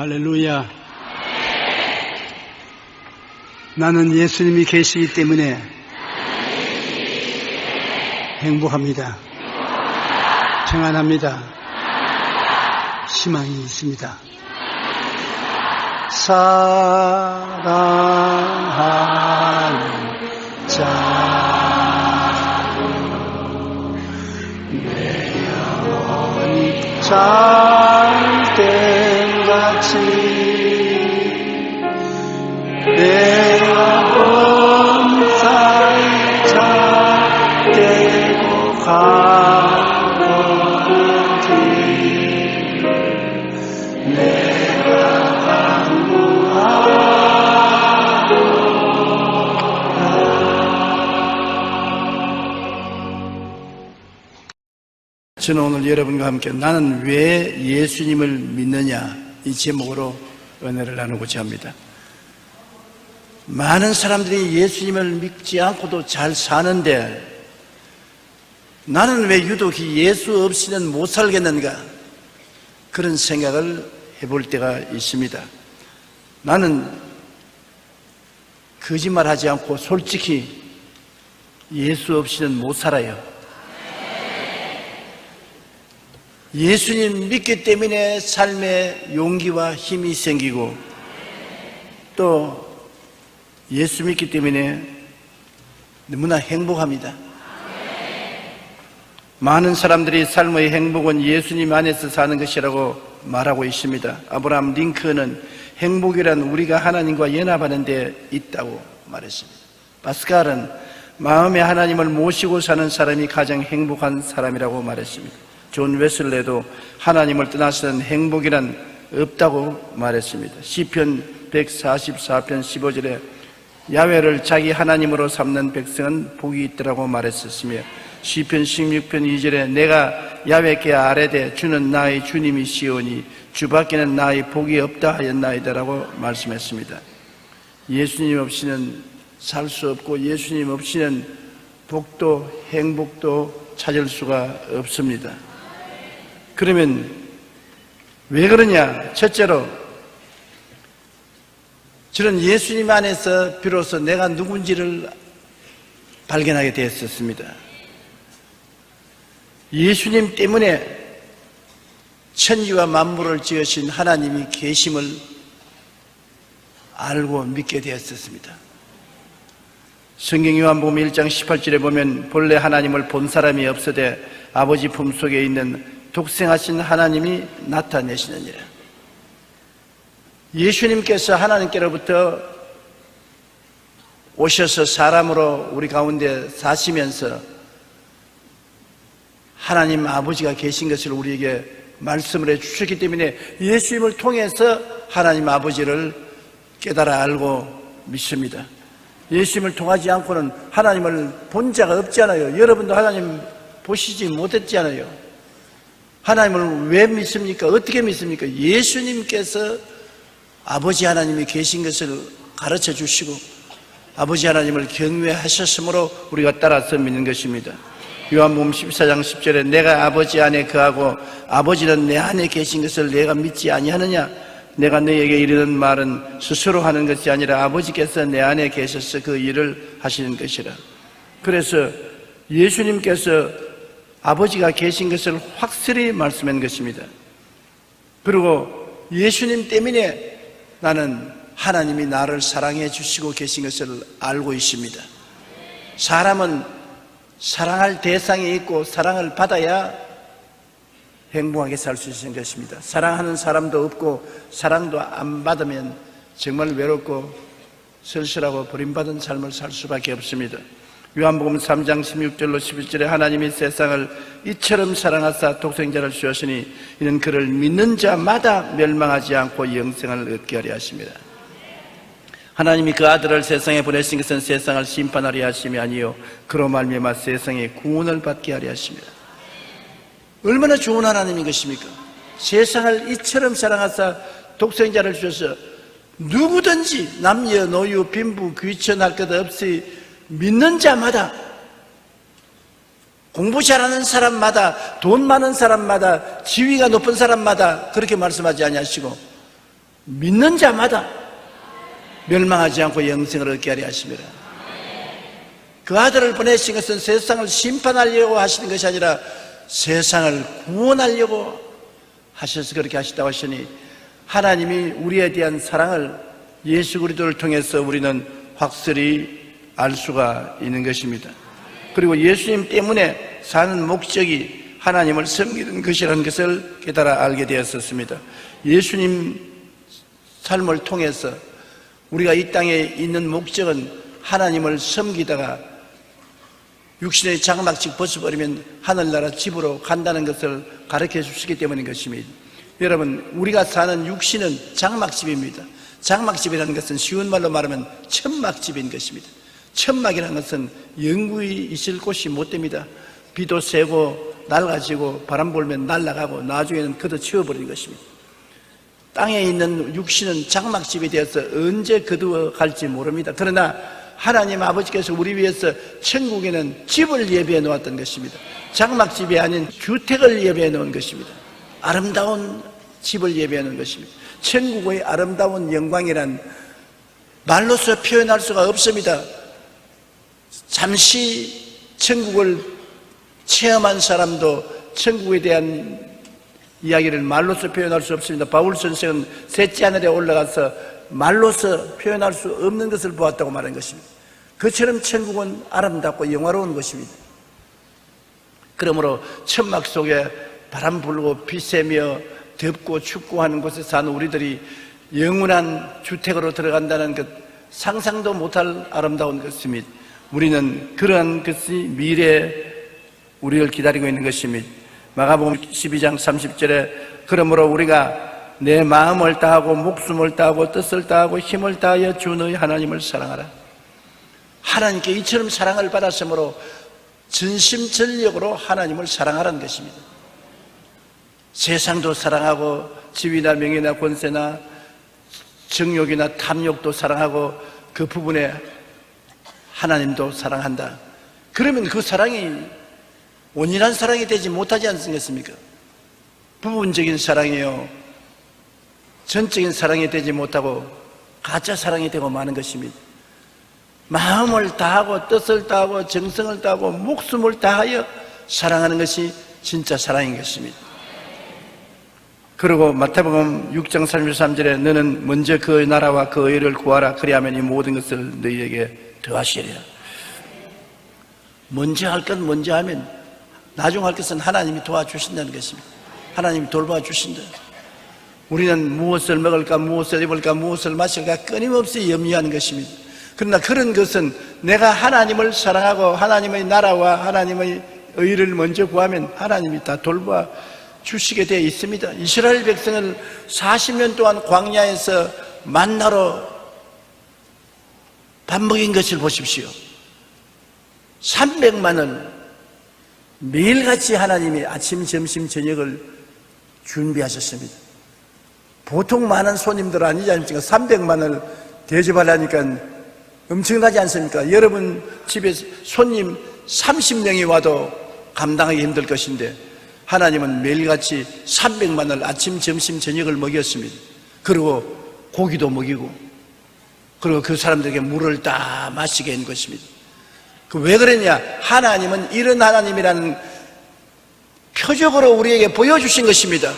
할렐루야. 나는 예수님이 계시기 때문에 행복합니다. 평안합니다. 희망이 있습니다. 사랑하는 자, 내 영혼이 잘된같이 내가 범사에 잘되고 가는 길 내가 저는 오늘 여러분과 함께 나는 왜 예수님을 믿느냐 이 제목으로 은혜를 나누고자 합니다. 많은 사람들이 예수님을 믿지 않고도 잘 사는데 나는 왜 유독 예수 없이는 못 살겠는가 그런 생각을 해볼 때가 있습니다. 나는 거짓말하지 않고 솔직히 예수 없이는 못 살아요. 예수님 믿기 때문에 삶에 용기와 힘이 생기고 또 예수 믿기 때문에 너무나 행복합니다. 많은 사람들이 삶의 행복은 예수님 안에서 사는 것이라고 말하고 있습니다. 아브라함 링컨은 행복이란 우리가 하나님과 연합하는 데 있다고 말했습니다. 파스칼은 마음에 하나님을 모시고 사는 사람이 가장 행복한 사람이라고 말했습니다. 존 웨슬레도 하나님을 떠나서는 행복이란 없다고 말했습니다. 시편 144편 15절에 야훼를 자기 하나님으로 삼는 백성은 복이 있더라고 말했었으며 시편 16편 2절에 내가 야훼께 아뢰되 주는 나의 주님이시오니 주밖에는 나의 복이 없다 하였나이다라고 말씀했습니다. 예수님 없이는 살 수 없고 예수님 없이는 복도 행복도 찾을 수가 없습니다. 그러면 왜 그러냐? 첫째로 저는 예수님 안에서 비로소 내가 누군지를 발견하게 되었습니다. 예수님 때문에 천지와 만물을 지으신 하나님이 계심을 알고 믿게 되었습니다. 성경 요한복음 1장 18절에 보면 본래 하나님을 본 사람이 없으되 아버지 품속에 있는 독생하신 하나님이 나타내시느니라. 예수님께서 하나님께로부터 오셔서 사람으로 우리 가운데 사시면서 하나님 아버지가 계신 것을 우리에게 말씀을 해주셨기 때문에 예수님을 통해서 하나님 아버지를 깨달아 알고 믿습니다. 예수님을 통하지 않고는 하나님을 본 자가 없잖아요. 여러분도 하나님 보시지 못했잖아요. 하나님을 왜 믿습니까? 어떻게 믿습니까? 예수님께서 아버지 하나님이 계신 것을 가르쳐 주시고 아버지 하나님을 경외하셨으므로 우리가 따라서 믿는 것입니다. 요한복음 14장 10절에 내가 아버지 안에 거하고 아버지는 내 안에 계신 것을 내가 믿지 아니하느냐? 내가 너에게 이르는 말은 스스로 하는 것이 아니라 아버지께서 내 안에 계셔서 그 일을 하시는 것이라. 그래서 예수님께서 아버지가 계신 것을 확실히 말씀한 것입니다. 그리고 예수님 때문에 나는 하나님이 나를 사랑해 주시고 계신 것을 알고 있습니다. 사람은 사랑할 대상이 있고 사랑을 받아야 행복하게 살 수 있는 것입니다. 사랑하는 사람도 없고 사랑도 안 받으면 정말 외롭고 쓸쓸하고 버림받은 삶을 살 수밖에 없습니다. 요한복음 3장 16절로 11절에 하나님이 세상을 이처럼 사랑하사 독생자를 주셨으니 이는 그를 믿는 자마다 멸망하지 않고 영생을 얻게 하려 하십니다. 하나님이 그 아들을 세상에 보내신 것은 세상을 심판하려 하심이 아니요 그로 말미암아 세상에 구원을 받게 하려 하십니다. 얼마나 좋은 하나님인 것입니까? 세상을 이처럼 사랑하사 독생자를 주셔서 누구든지 남녀 노유 빈부 귀천할 것 없이 믿는 자마다 공부 잘하는 사람마다 돈 많은 사람마다 지위가 높은 사람마다 그렇게 말씀하지 아니하시고 믿는 자마다 멸망하지 않고 영생을 얻게 하려 하심이라. 그 아들을 보내신 것은 세상을 심판하려고 하시는 것이 아니라 세상을 구원하려고 하셔서 그렇게 하시다고 하시니, 하나님이 우리에 대한 사랑을 예수 그리스도를 통해서 우리는 확실히 알 수가 있는 것입니다. 그리고 예수님 때문에 사는 목적이 하나님을 섬기는 것이라는 것을 깨달아 알게 되었었습니다. 예수님 삶을 통해서 우리가 이 땅에 있는 목적은 하나님을 섬기다가 육신의 장막집 벗어버리면 하늘나라 집으로 간다는 것을 가르쳐 주시기 때문인 것입니다. 여러분, 우리가 사는 육신은 장막집입니다. 장막집이라는 것은 쉬운 말로 말하면 천막집인 것입니다. 천막이라는 것은 영구히 있을 곳이 못 됩니다. 비도 새고 낡아지고 바람 불면 날아가고 나중에는 걷어치워버리는 것입니다. 땅에 있는 육신은 장막집이 되어서 언제 거두어 갈지 모릅니다. 그러나 하나님 아버지께서 우리 위해서 천국에는 집을 예비해 놓았던 것입니다. 장막집이 아닌 주택을 예비해 놓은 것입니다. 아름다운 집을 예비해 놓은 것입니다. 천국의 아름다운 영광이란 말로서 표현할 수가 없습니다. 잠시 천국을 체험한 사람도 천국에 대한 이야기를 말로서 표현할 수 없습니다. 바울 선생은 셋째 하늘에 올라가서 말로서 표현할 수 없는 것을 보았다고 말한 것입니다. 그처럼 천국은 아름답고 영화로운 것입니다. 그러므로 천막 속에 바람 불고 비 새며 덥고 춥고 하는 곳에 사는 우리들이 영원한 주택으로 들어간다는 것, 상상도 못할 아름다운 것입니다. 우리는 그러한 것이 미래에 우리를 기다리고 있는 것입니다. 마가복음 12장 30절에 그러므로 우리가 내 마음을 다하고 목숨을 다하고 뜻을 다하고 힘을 다하여 주 너희 하나님을 사랑하라. 하나님께 이처럼 사랑을 받았으므로 전심전력으로 하나님을 사랑하라는 것입니다. 세상도 사랑하고 지위나 명예나 권세나 정욕이나 탐욕도 사랑하고 그 부분에 하나님도 사랑한다. 그러면 그 사랑이 온전한 사랑이 되지 못하지 않습니까? 부분적인 사랑이요, 전적인 사랑이 되지 못하고 가짜 사랑이 되고 마는 것입니다. 마음을 다하고 뜻을 다하고 정성을 다하고 목숨을 다하여 사랑하는 것이 진짜 사랑인 것입니다. 그리고 마태복음 6장 33절에 너는 먼저 그 나라와 그 의를 구하라. 그리하면 이 모든 것을 너희에게 더하시리라. 먼저 할 것 먼저 하면 나중 할 것은 하나님이 도와주신다는 것입니다. 하나님이 돌봐주신다. 우리는 무엇을 먹을까, 무엇을 입을까, 무엇을 마실까 끊임없이 염려하는 것입니다. 그러나 그런 것은 내가 하나님을 사랑하고 하나님의 나라와 하나님의 의를 먼저 구하면 하나님이 다 돌봐 주시게 되어 있습니다. 이스라엘 백성을 40년 동안 광야에서 만나로 밥 먹인 것을 보십시오. 300만을 매일같이 하나님이 아침, 점심, 저녁을 준비하셨습니다. 보통 많은 손님들 아니지 않습니까? 300만을 대접하려니까 엄청나지 않습니까? 여러분 집에 손님 30명이 와도 감당하기 힘들 것인데 하나님은 매일같이 300만을 아침, 점심, 저녁을 먹였습니다. 그리고 고기도 먹이고 그리고 그 사람들에게 물을 다 마시게 한 것입니다. 왜 그랬냐? 하나님은 이런 하나님이라는 표적으로 우리에게 보여주신 것입니다.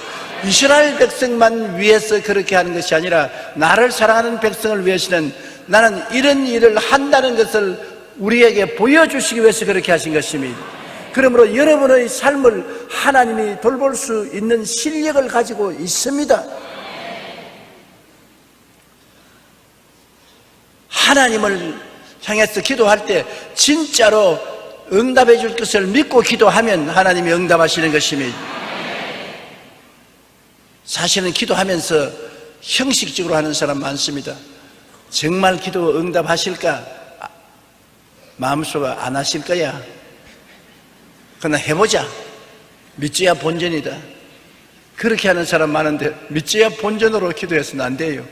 이스라엘 백성만 위해서 그렇게 하는 것이 아니라 나를 사랑하는 백성을 위해서는 나는 이런 일을 한다는 것을 우리에게 보여주시기 위해서 그렇게 하신 것입니다. 그러므로 여러분의 삶을 하나님이 돌볼 수 있는 실력을 가지고 있습니다. 하나님을 향해서 기도할 때 진짜로 응답해 줄 것을 믿고 기도하면 하나님이 응답하시는 것입니다. 사실은 기도하면서 형식적으로 하는 사람 많습니다. 정말 기도 응답하실까? 마음속에 안 하실 거야. 그러나 해보자. 믿지야 본전이다. 그렇게 하는 사람 많은데 믿지야 본전으로 기도해서는 안 돼요.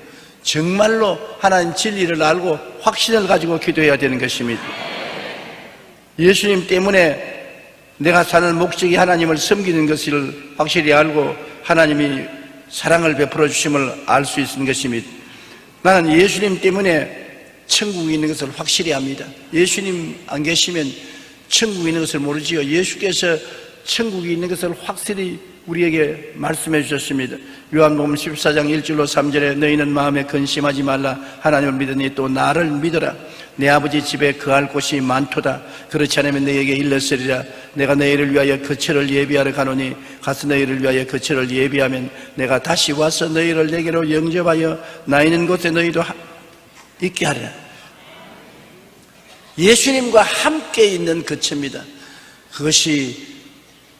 정말로 하나님 진리를 알고 확신을 가지고 기도해야 되는 것입니다. 예수님 때문에 내가 사는 목적이 하나님을 섬기는 것을 확실히 알고 하나님이 사랑을 베풀어 주심을 알 수 있는 것입니다. 나는 예수님 때문에 천국이 있는 것을 확실히 압니다. 예수님 안 계시면 천국이 있는 것을 모르지요. 예수께서 천국이 있는 것을 확실히 우리에게 말씀해 주셨습니다. 요한복음 14장 1절로 3절에 너희는 마음에 근심하지 말라. 하나님을 믿으니 또 나를 믿어라. 내 아버지 집에 거할 곳이 많도다. 그렇지 않으면 너희에게 일렀으리라. 내가 너희를 위하여 거처를 예비하러 가노니 가서 너희를 위하여 거처를 예비하면 내가 다시 와서 너희를 내게로 영접하여 나 있는 곳에 너희도 있게 하리라. 예수님과 함께 있는 거처입니다. 그것이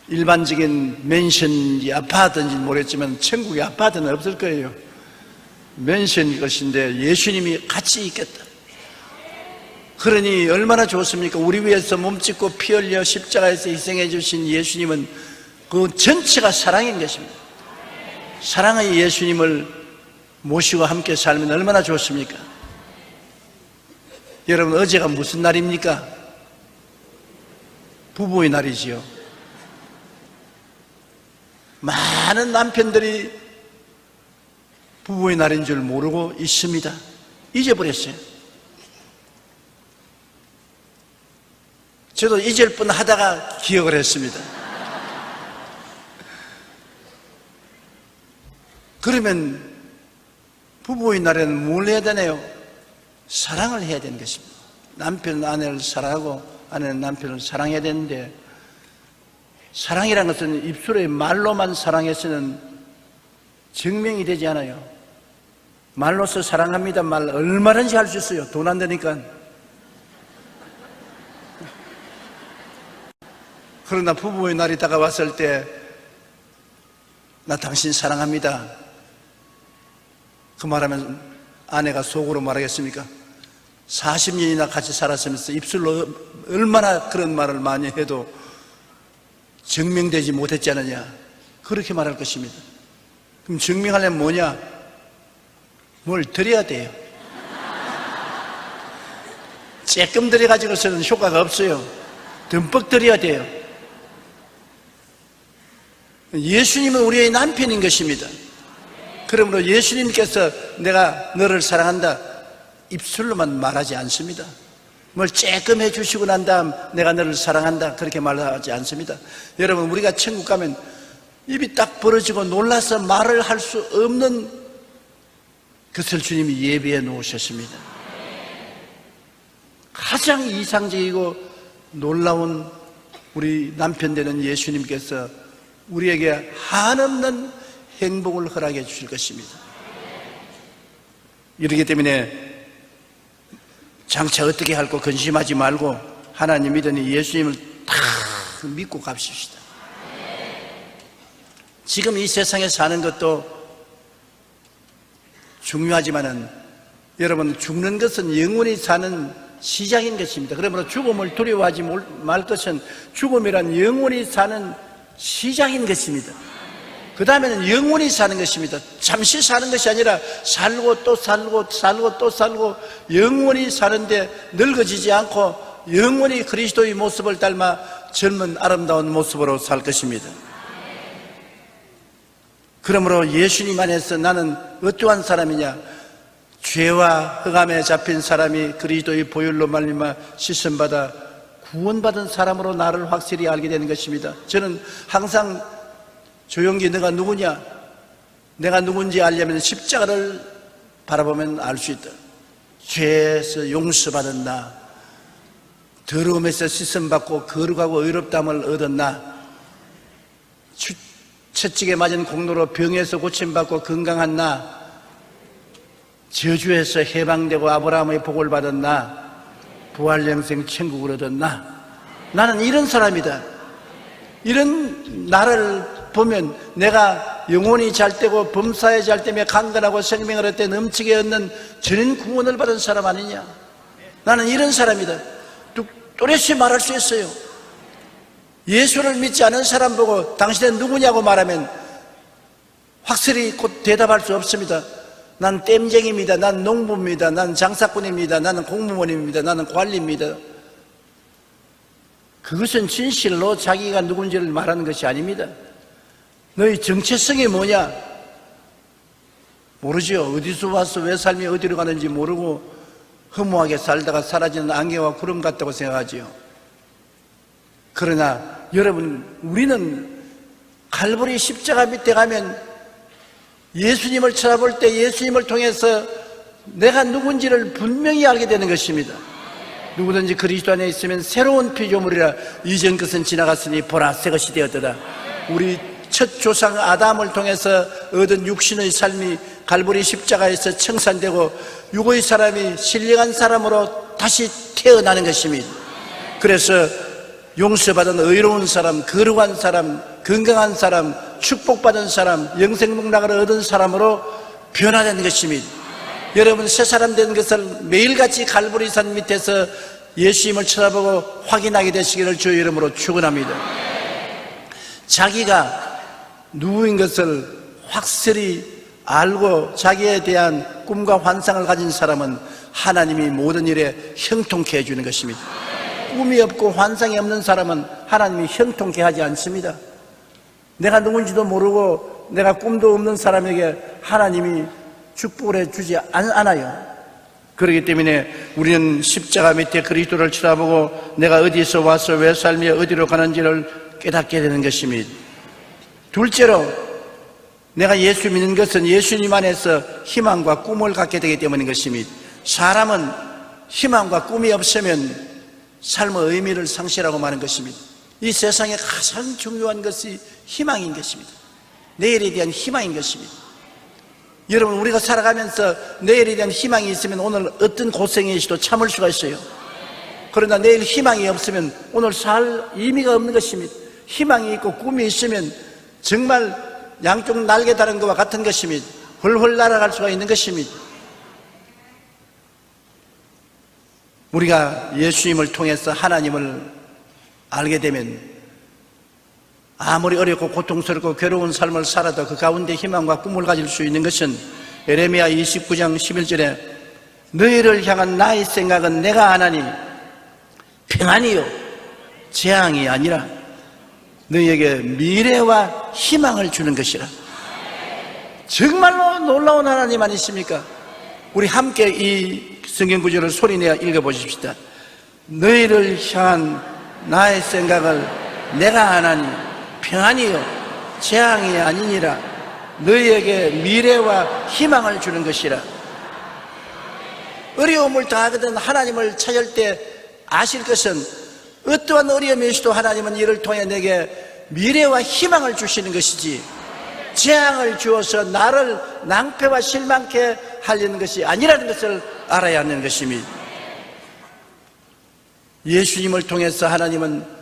일반적인 맨션인지 아파트인지 모르겠지만 천국에 아파트는 없을 거예요. 맨션일 것인데 예수님이 같이 있겠다. 그러니 얼마나 좋습니까? 우리 위해서 몸짓고 피 흘려 십자가에서 희생해 주신 예수님은 그 전체가 사랑인 것입니다. 사랑의 예수님을 모시고 함께 살면 얼마나 좋습니까? 여러분, 어제가 무슨 날입니까? 부부의 날이지요. 많은 남편들이 부부의 날인 줄 모르고 있습니다. 잊어버렸어요. 저도 잊을 뻔 하다가 기억을 했습니다. 그러면 부부의 날에는 뭘 해야 되나요? 사랑을 해야 되는 것입니다. 남편은 아내를 사랑하고 아내는 남편을 사랑해야 되는데, 사랑이란 것은 입술의 말로만 사랑해서는 증명이 되지 않아요. 말로서 사랑합니다 말 얼마든지 할 수 있어요. 돈 안 되니까. 그러나 부부의 날이 다가왔을 때 나 당신 사랑합니다 그 말하면 아내가 속으로 말하겠습니까? 40년이나 같이 살았으면서 입술로 얼마나 그런 말을 많이 해도 증명되지 못했지 않느냐, 그렇게 말할 것입니다. 그럼 증명하려면 뭐냐? 뭘 드려야 돼요. 조금 드려가지고서는 효과가 없어요. 듬뿍 드려야 돼요. 예수님은 우리의 남편인 것입니다. 그러므로 예수님께서 내가 너를 사랑한다 입술로만 말하지 않습니다. 뭘 조금 해주시고 난 다음 내가 너를 사랑한다 그렇게 말하지 않습니다. 여러분, 우리가 천국 가면 입이 딱 벌어지고 놀라서 말을 할 수 없는 것을 주님이 예비해 놓으셨습니다. 가장 이상적이고 놀라운 우리 남편 되는 예수님께서 우리에게 한없는 행복을 허락해 주실 것입니다. 이렇기 때문에 장차 어떻게 할고 근심하지 말고 하나님 믿으니 예수님을 다 믿고 갑시다. 지금 이 세상에 사는 것도 중요하지만은 여러분, 죽는 것은 영원히 사는 시작인 것입니다. 그러므로 죽음을 두려워하지 말 것은 죽음이란 영원히 사는 시작인 것입니다. 그 다음에는 영원히 사는 것입니다. 잠시 사는 것이 아니라 살고 또 살고 살고 또 살고 영원히 사는데 늙어지지 않고 영원히 그리스도의 모습을 닮아 젊은 아름다운 모습으로 살 것입니다. 그러므로 예수님 안에서 나는 어떠한 사람이냐? 죄와 흑암에 잡힌 사람이 그리스도의 보혈로 말미암아 씻음받아 구원받은 사람으로 나를 확실히 알게 되는 것입니다. 저는 항상 조용기, 너가 누구냐? 내가 누군지 알려면 십자가를 바라보면 알 수 있다. 죄에서 용서받은 나, 더러움에서 씻음받고 거룩하고 의롭다함을 얻은 나, 채찍에 맞은 공로로 병에서 고침받고 건강한 나, 저주에서 해방되고 아브라함의 복을 받은 나, 부활 영생 천국을 얻은 나, 나는 이런 사람이다. 이런 나를 보면 내가 영혼이 잘 되고 범사에 잘 되며 강건하고 생명을 얻되 넘치게 얻는 전인 구원을 받은 사람 아니냐? 나는 이런 사람이다. 또렷이 말할 수 있어요. 예수를 믿지 않은 사람 보고 당신은 누구냐고 말하면 확실히 곧 대답할 수 없습니다. 난 땜쟁입니다. 난 농부입니다. 난 장사꾼입니다. 나는 공무원입니다. 나는 관리입니다. 그것은 진실로 자기가 누군지를 말하는 것이 아닙니다. 너희 정체성이 뭐냐? 모르죠. 어디서 와서 왜 삶이 어디로 가는지 모르고 허무하게 살다가 사라지는 안개와 구름 같다고 생각하지요. 그러나 여러분, 우리는 갈보리 십자가 밑에 가면 예수님을 쳐다볼 때 예수님을 통해서 내가 누군지를 분명히 알게 되는 것입니다. 누구든지 그리스도 안에 있으면 새로운 피조물이라 이전 것은 지나갔으니 보라 새 것이 되었도다. 우리 첫 조상 아담을 통해서 얻은 육신의 삶이 갈보리 십자가에서 청산되고 육의 사람이 신령한 사람으로 다시 태어나는 것입니다. 그래서 용서받은 의로운 사람, 거룩한 사람, 건강한 사람, 축복받은 사람, 영생복락을 얻은 사람으로 변화되는 것입니다. 여러분, 새 사람 된 것을 매일같이 갈보리산 밑에서 예수님을 쳐다보고 확인하게 되시기를 주의 이름으로 축원합니다. 자기가 누구인 것을 확실히 알고 자기에 대한 꿈과 환상을 가진 사람은 하나님이 모든 일에 형통케 해주는 것입니다. 꿈이 없고 환상이 없는 사람은 하나님이 형통케 하지 않습니다. 내가 누군지도 모르고 내가 꿈도 없는 사람에게 하나님이 축복을 해주지 않아요. 그렇기 때문에 우리는 십자가 밑에 그리스도를 쳐다보고 내가 어디서 와서 왜 삶이 어디로 가는지를 깨닫게 되는 것입니다. 둘째로, 내가 예수 믿는 것은 예수님 안에서 희망과 꿈을 갖게 되기 때문인 것입니다. 사람은 희망과 꿈이 없으면 삶의 의미를 상실하고 마는 것입니다. 이 세상에 가장 중요한 것이 희망인 것입니다. 내일에 대한 희망인 것입니다. 여러분, 우리가 살아가면서 내일에 대한 희망이 있으면 오늘 어떤 고생이 있어도 참을 수가 있어요. 그러나 내일 희망이 없으면 오늘 살 의미가 없는 것입니다. 희망이 있고 꿈이 있으면 정말 양쪽 날개 다른 것과 같은 것입니다. 훌훌 날아갈 수가 있는 것입니다. 우리가 예수님을 통해서 하나님을 알게 되면 아무리 어렵고 고통스럽고 괴로운 삶을 살아도 그 가운데 희망과 꿈을 가질 수 있는 것은 에레미야 29장 11절에 너희를 향한 나의 생각은 내가 아나니 평안이요 재앙이 아니라 너희에게 미래와 희망을 주는 것이라. 정말로 놀라운 하나님 아니십니까? 우리 함께 이 성경 구절을 소리내어 읽어보십시다. 너희를 향한 나의 생각을 내가 아나니 평안이요 재앙이 아니니라. 너희에게 미래와 희망을 주는 것이라. 어려움을 당하거든 하나님을 찾을 때 아실 것은 어떠한 어려움이 있어도 하나님은 이를 통해 내게 미래와 희망을 주시는 것이지 재앙을 주어서 나를 낭패와 실망케 하려는 것이 아니라는 것을 알아야 하는 것입니다. 예수님을 통해서 하나님은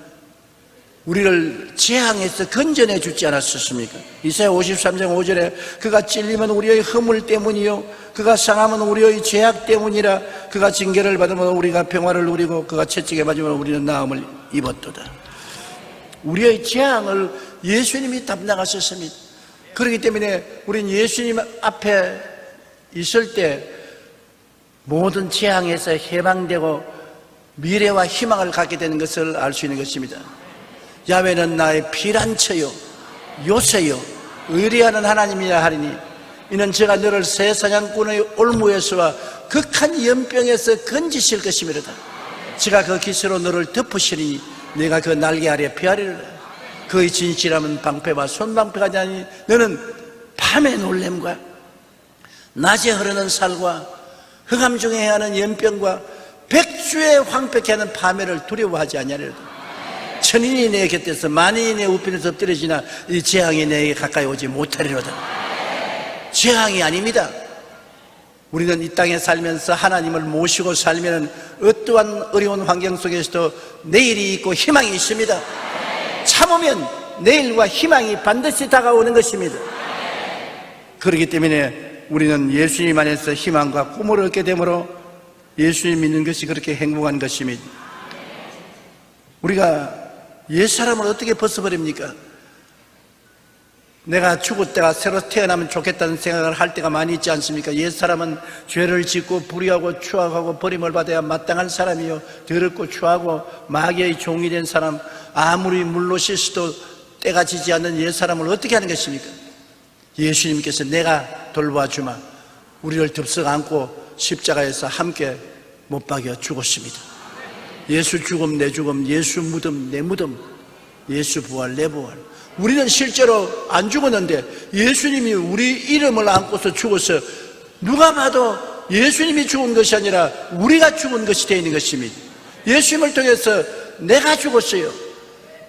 우리를 재앙에서 건져내 주지 않았었습니까? 이사야 53장 5절에 그가 찔리면 우리의 허물 때문이요 그가 상하면 우리의 죄악 때문이라. 그가 징계를 받으면 우리가 평화를 누리고 그가 채찍에 맞으면 우리는 나음을 입었도다. 우리의 재앙을 예수님이 담당하셨습니다. 그렇기 때문에 우리는 예수님 앞에 있을 때 모든 재앙에서 해방되고 미래와 희망을 갖게 되는 것을 알 수 있는 것입니다. 야훼는 나의 피난처요 요새요 의리하는 하나님이라 하리니 이는 제가 너를 새 사냥꾼의 올무에서와 극한 연병에서 건지실 것이미로다. 제가 그 기세로 너를 덮으시리니 내가 그 날개 아래 피하리라. 그의 진실함은 방패와 손방패가 아니니 너는 밤의 놀램과 낮에 흐르는 살과 흑암 중에 행하는 연병과 백주의 황폐케 하는 파멸을 두려워하지 아니하리로다. 천인이 내 곁에서 만인이 내 우편에서 엎드려지나 이 재앙이 내게 가까이 오지 못하리로다. 재앙이 아닙니다. 우리는 이 땅에 살면서 하나님을 모시고 살면 어떠한 어려운 환경 속에서도 내일이 있고 희망이 있습니다. 참으면 내일과 희망이 반드시 다가오는 것입니다. 그렇기 때문에 우리는 예수님 안에서 희망과 꿈을 얻게 되므로 예수님 믿는 것이 그렇게 행복한 것입니다. 우리가 옛사람을 어떻게 벗어버립니까? 내가 죽을 때가 새로 태어나면 좋겠다는 생각을 할 때가 많이 있지 않습니까? 옛사람은 죄를 짓고 불의하고 추악하고 버림을 받아야 마땅한 사람이요 더럽고 추하고 마귀의 종이 된 사람, 아무리 물로 씻어도 때가 지지 않는 옛사람을 어떻게 하는 것입니까? 예수님께서 내가 돌봐주마, 우리를 덥석 안고 십자가에서 함께 못 박여 죽었습니다. 예수 죽음 내 죽음, 예수 무덤 내 무덤, 예수 부활 내 부활. 우리는 실제로 안 죽었는데 예수님이 우리 이름을 안고서 죽어서 누가 봐도 예수님이 죽은 것이 아니라 우리가 죽은 것이 되어 있는 것입니다. 예수님을 통해서 내가 죽었어요.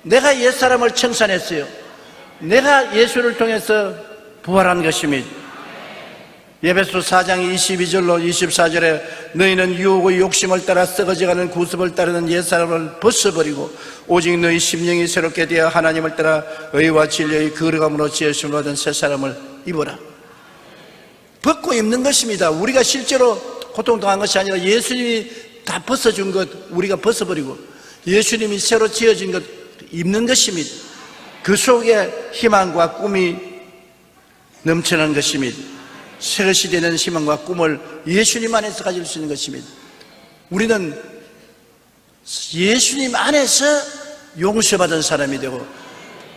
내가 옛사람을 청산했어요. 내가 예수를 통해서 부활한 것입니다. 에베소 4장 22절로 24절에 너희는 유혹의 욕심을 따라 썩어져가는 구습을 따르는 옛사람을 벗어버리고 오직 너희 심령이 새롭게 되어 하나님을 따라 의와 진리의 거룩함으로 지으심을 받은 새 사람을 입어라. 벗고 입는 것입니다. 우리가 실제로 고통당한 것이 아니라 예수님이 다 벗어준 것 우리가 벗어버리고 예수님이 새로 지어진 것 입는 것입니다. 그 속에 희망과 꿈이 넘쳐나는 것입니다. 새 시대는 희망과 꿈을 예수님 안에서 가질 수 있는 것입니다. 우리는 예수님 안에서 용서받은 사람이 되고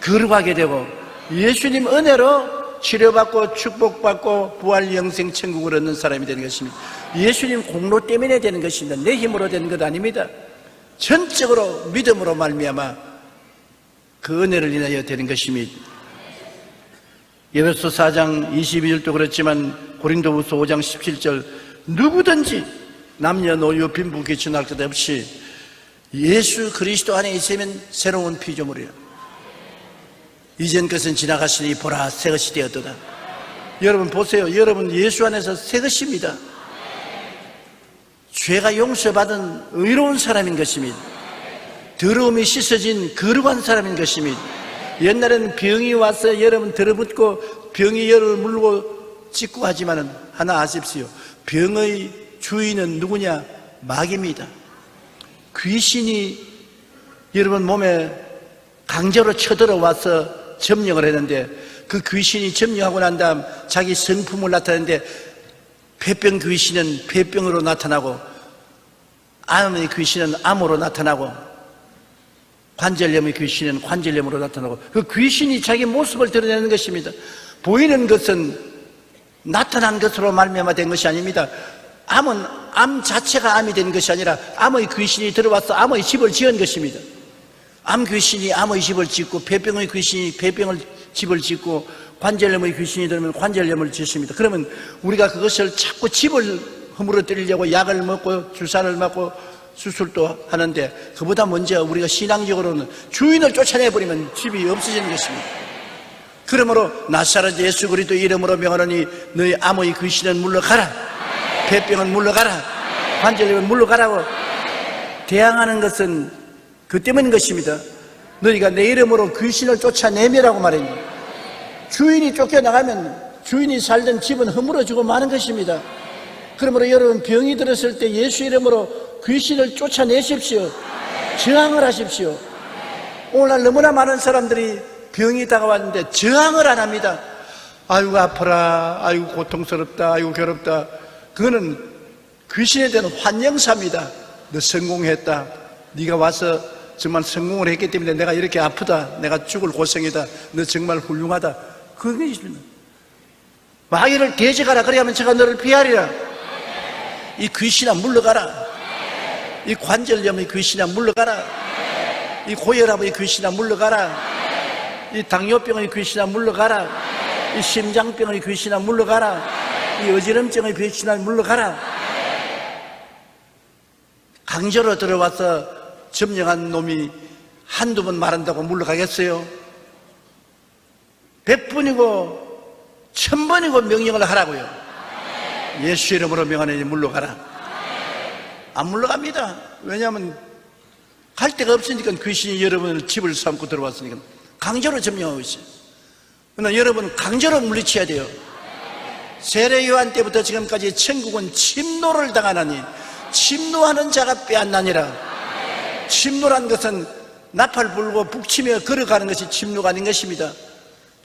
거룩하게 되고 예수님 은혜로 치료받고 축복받고 부활 영생 천국을 얻는 사람이 되는 것입니다. 예수님 공로 때문에 되는 것입니다. 내 힘으로 되는 것 아닙니다. 전적으로 믿음으로 말미암아 그 은혜를 인하여 되는 것입니다. 에베소 4장 22절도 그렇지만 고린도후서 5장 17절 누구든지 남녀노소 빈부 귀천할 것 없이 예수 그리스도 안에 있으면 새로운 피조물이라. 이전 것은 지나갔으니 보라 새 것이 되었도다. 여러분 보세요. 여러분 예수 안에서 새 것입니다. 죄가 용서받은 의로운 사람인 것입니다. 더러움이 씻어진 거룩한 사람인 것입니다. 옛날에는 병이 와서 여러분 들어붙고 병이 여러분을 물고 찢고 하지만은 하나 아십시오. 병의 주인은 누구냐? 마귀입니다. 귀신이 여러분 몸에 강제로 쳐들어와서 점령을 했는데 그 귀신이 점령하고 난 다음 자기 성품을 나타내는데 폐병 귀신은 폐병으로 나타나고 암의 귀신은 암으로 나타나고 관절염의 귀신은 관절염으로 나타나고 그 귀신이 자기 모습을 드러내는 것입니다. 보이는 것은 나타난 것으로 말미암아 된 것이 아닙니다. 암은 암 자체가 암이 된 것이 아니라 암의 귀신이 들어와서 암의 집을 지은 것입니다. 암 귀신이 암의 집을 짓고 폐병의 귀신이 폐병을 집을 짓고 관절염의 귀신이 들어오면 관절염을 짓습니다. 그러면 우리가 그것을 자꾸 집을 허물어뜨리려고 약을 먹고 주사를 맞고 수술도 하는데 그보다 먼저 우리가 신앙적으로는 주인을 쫓아내버리면 집이 없어지는 것입니다. 그러므로 나사렛 예수 그리스도 이름으로 명하노니 너희 암의 귀신은 물러가라, 폐병은 물러가라, 관절염은 물러가라고 대항하는 것은 그 때문인 것입니다. 너희가 내 이름으로 귀신을 쫓아내미라고 말합니다. 주인이 쫓겨나가면 주인이 살던 집은 허물어지고 마는 것입니다. 그러므로 여러분 병이 들었을 때 예수 이름으로 귀신을 쫓아내십시오. 저항을 하십시오. 오늘날 너무나 많은 사람들이 병이 다가왔는데 저항을 안 합니다. 아이고 아파라, 아이고 고통스럽다, 아이고 괴롭다. 그거는 귀신에 대한 환영사입니다. 너 성공했다. 네가 와서 정말 성공을 했기 때문에 내가 이렇게 아프다, 내가 죽을 고생이다, 너 정말 훌륭하다. 그게 있습니다. 마귀를 대적하라. 그래야만 제가 너를 피하리라. 이 귀신아 물러가라. 이 관절염의 귀신아 물러가라. 이 고혈압의 귀신아 물러가라. 이 당뇨병의 귀신아 물러가라. 이 심장병의 귀신아 물러가라. 이 어지럼증의 귀신아 물러가라. 강제로 들어와서 점령한 놈이 한두 번 말한다고 물러가겠어요? 100번이고 1000번이고 명령을 하라고요. 예수 이름으로 명하노니 물러가라. 안 물러갑니다. 왜냐하면 갈 데가 없으니까 귀신이 여러분을 집을 삼고 들어왔으니까 강제로 점령하고 있어요. 그러나 여러분 강제로 물리쳐야 돼요. 세례 요한 때부터 지금까지 천국은 침노를 당하나니 침노하는 자가 빼앗나니라. 침노란 것은 나팔 불고 북치며 걸어가는 것이 침노가 아닌 것입니다.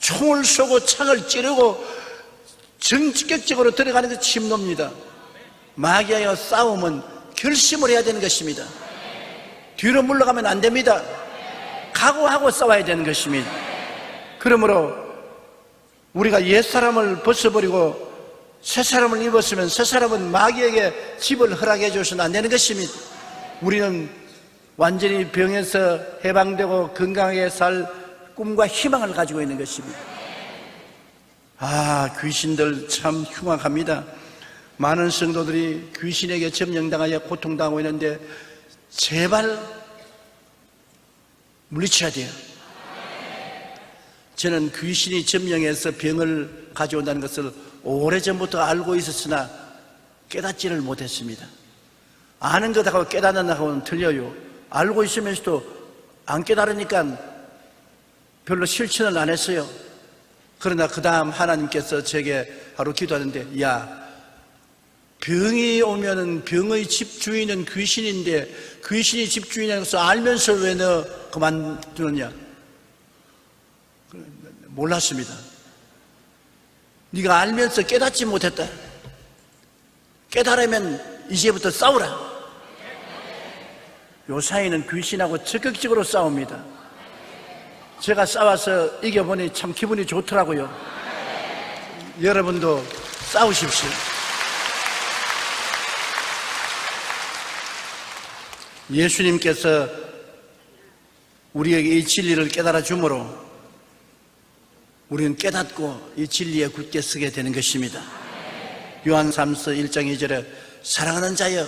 총을 쏘고 창을 찌르고 정직격적으로 들어가는 것이 침노입니다. 마귀와 싸움은 결심을 해야 되는 것입니다. 뒤로 물러가면 안 됩니다. 각오하고 싸워야 되는 것입니다. 그러므로 우리가 옛사람을 벗어버리고 새사람을 입었으면 새사람은 마귀에게 집을 허락해 줘서는 안 되는 것입니다. 우리는 완전히 병에서 해방되고 건강하게 살 꿈과 희망을 가지고 있는 것입니다. 귀신들 참 흉악합니다. 많은 성도들이 귀신에게 점령당하여 고통당하고 있는데 제발 물리쳐야 돼요. 저는 귀신이 점령해서 병을 가져온다는 것을 오래전부터 알고 있었으나 깨닫지를 못했습니다. 아는 것하고 깨닫는 것하고는 틀려요. 알고 있으면서도 안 깨달으니까 별로 실천을 안 했어요. 그러나 그 다음 하나님께서 제게 하루 기도하는데, 야, 병이 오면은 병의 집주인은 귀신인데 귀신이 집주인이라는 것을 알면서 왜 너 그만두느냐? 몰랐습니다. 네가 알면서 깨닫지 못했다. 깨달으면 이제부터 싸우라. 요 사이는 귀신하고 적극적으로 싸웁니다. 제가 싸워서 이겨보니 참 기분이 좋더라고요. 여러분도 싸우십시오. 예수님께서 우리에게 이 진리를 깨달아 주므로 우리는 깨닫고 이 진리에 굳게 서게 되는 것입니다. 요한 3서 1장 2절에 사랑하는 자여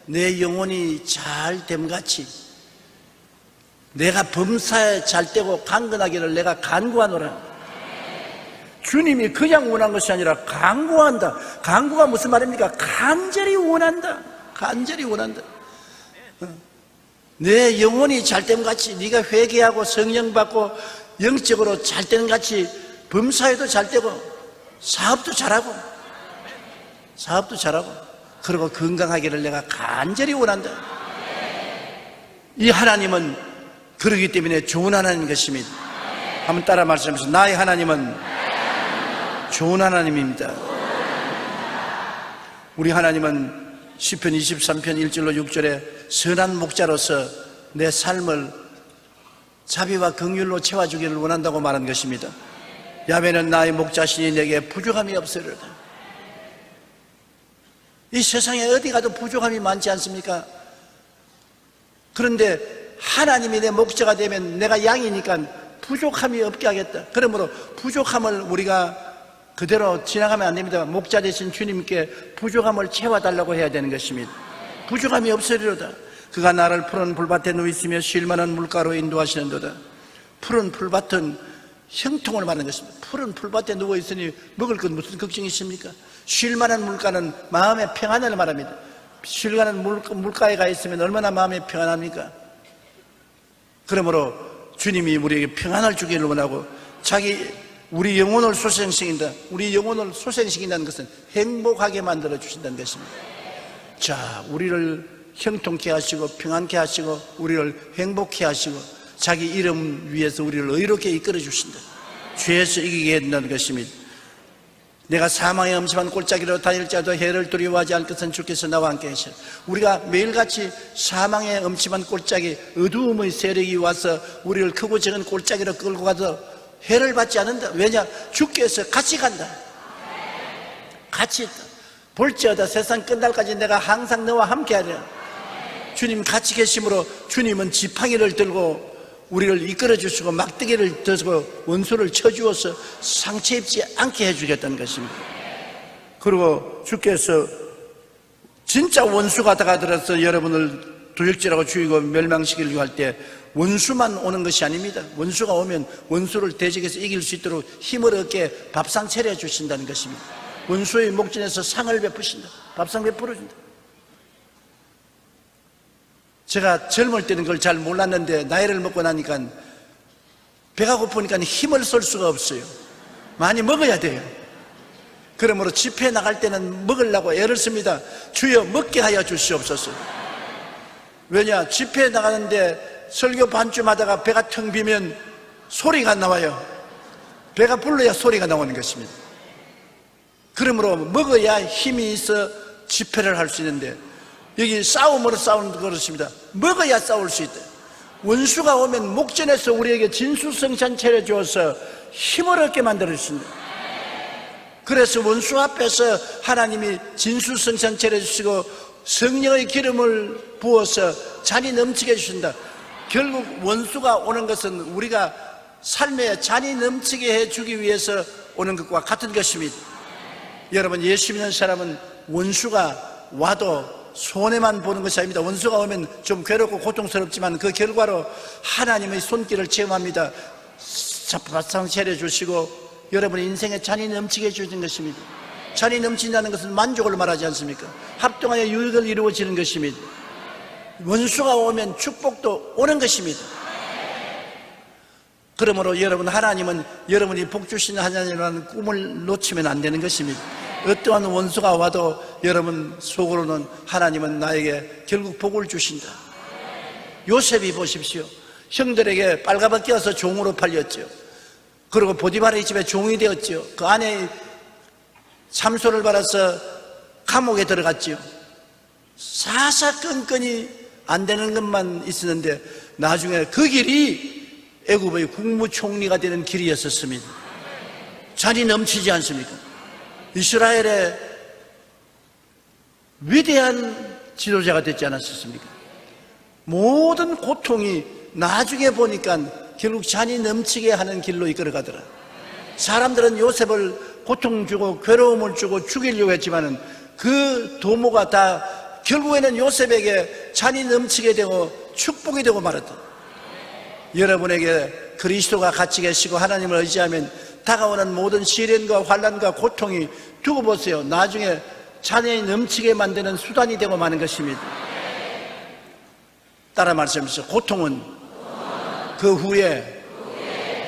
내 영혼이 잘 됨같이 내가 범사에 잘되고 강건하기를 내가 간구하노라. 주님이 그냥 원한 것이 아니라 간구한다. 간구가 무슨 말입니까? 간절히 원한다. 간절히 원한다. 내 영혼이 잘됨같이 네가 회개하고 성령 받고 영적으로 잘되는 같이 범사에도 잘되고 사업도 잘하고 그리고 건강하기를 내가 간절히 원한다. 이 하나님은 그러기 때문에 좋은 하나님인 것입니다. 한번 따라 말씀하시죠. 나의 하나님은 좋은 하나님입니다. 우리 하나님은 시편 23편 1절로 6절에 선한 목자로서 내 삶을 자비와 긍휼로 채워주기를 원한다고 말한 것입니다. 야훼는 나의 목자시니 내게 부족함이 없으리로다. 이 세상에 어디 가도 부족함이 많지 않습니까? 그런데 하나님이 내 목자가 되면 내가 양이니까 부족함이 없게 하겠다. 그러므로 부족함을 우리가 그대로 지나가면 안 됩니다. 목자 되신 주님께 부족함을 채워달라고 해야 되는 것입니다. 부족함이 없으리로다. 그가 나를 푸른 풀밭에 누이시며 쉴만한 물가로 인도하시는도다. 푸른 풀밭은 형통을 말하는 것입니다. 푸른 풀밭에 누워있으니 먹을 건 무슨 걱정이 있습니까? 쉴만한 물가는 마음의 평안을 말합니다. 쉴만한 물가에 가 있으면 얼마나 마음이 평안합니까? 그러므로 주님이 우리에게 평안을 주기를 원하고 우리 영혼을 소생시킨다. 우리 영혼을 소생시킨다는 것은 행복하게 만들어 주신다는 것입니다. 자, 우리를 형통케 하시고 평안케 하시고 우리를 행복케 하시고 자기 이름 위해서 우리를 의롭게 이끌어 주신다. 죄에서 이기게 한다는 것입니다. 내가 사망의 엄침한 골짜기로 다닐지라도 해를 두려워하지 않을 것은 주께서 나와 함께 하시라. 우리가 매일같이 사망의 엄침한 골짜기, 어두움의 세력이 와서 우리를 크고 작은 골짜기로 끌고 가서 해를 받지 않는다. 왜냐? 주께서 같이 간다. 같이 있다. 볼지어다 세상 끝날까지 내가 항상 너와 함께 하리라. 주님 같이 계심으로 주님은 지팡이를 들고 우리를 이끌어 주시고 막대기를 들고 원수를 쳐주어서 상처 입지 않게 해주겠다는 것입니다. 그리고 주께서 진짜 원수가 다가들어서 여러분을 도적질하고 죽이고 멸망시키려고 할 때 원수만 오는 것이 아닙니다. 원수가 오면 원수를 대적해서 이길 수 있도록 힘을 얻게 밥상 차려 주신다는 것입니다. 원수의 목전에서 상을 베푸신다. 밥상 베풀어 준다. 제가 젊을 때는 그걸 잘 몰랐는데 나이를 먹고 나니까 배가 고프니까 힘을 쓸 수가 없어요. 많이 먹어야 돼요. 그러므로 집회 나갈 때는 먹으려고 애를 씁니다. 주여 먹게 하여 주시옵소서. 왜냐? 집회 나가는데 설교 반쯤 하다가 배가 텅 비면 소리가 나와요. 배가 불러야 소리가 나오는 것입니다. 그러므로 먹어야 힘이 있어 집회를 할 수 있는데 여기 싸움으로 싸우는 것입니다. 먹어야 싸울 수 있다. 원수가 오면 목전에서 우리에게 진수성찬 차려주어서 힘을 얻게 만들어 주신다. 그래서 원수 앞에서 하나님이 진수성찬 차려주시고 성령의 기름을 부어서 잔이 넘치게 해주신다. 결국 원수가 오는 것은 우리가 삶에 잔이 넘치게 해주기 위해서 오는 것과 같은 것입니다. 여러분, 예수 믿는 사람은 원수가 와도 손해만 보는 것이 아닙니다. 원수가 오면 좀 괴롭고 고통스럽지만 그 결과로 하나님의 손길을 체험합니다. 밥상 차려주시고 여러분의 인생에 잔이 넘치게 해주는 것입니다. 잔이 넘친다는 것은 만족을 말하지 않습니까? 합동하여 유익을 이루어지는 것입니다. 원수가 오면 축복도 오는 것입니다. 그러므로 여러분, 하나님은 여러분이 복 주시는 하나님이라는 꿈을 놓치면 안 되는 것입니다. 어떠한 원수가 와도 여러분 속으로는 하나님은 나에게 결국 복을 주신다. 요셉이 보십시오. 형들에게 빨가벗겨서 종으로 팔렸죠. 그리고 보디바르의 집에 종이 되었죠. 그 안에 참소를 받아서 감옥에 들어갔죠. 사사건건이 안 되는 것만 있었는데 나중에 그 길이 애굽의 국무총리가 되는 길이었었습니다. 잔이 넘치지 않습니까? 이스라엘의 위대한 지도자가 되지 않았습니까? 모든 고통이 나중에 보니까 결국 잔이 넘치게 하는 길로 이끌어가더라. 사람들은 요셉을 고통 주고 괴로움을 주고 죽이려고 했지만은 그 도모가 다 결국에는 요셉에게 잔이 넘치게 되고 축복이 되고 말았다. 여러분에게 그리스도가 같이 계시고 하나님을 의지하면 다가오는 모든 시련과 환난과 고통이 두고 보세요. 나중에 잔이 넘치게 만드는 수단이 되고 마는 것입니다. 따라 말씀하시죠. 고통은 그 후에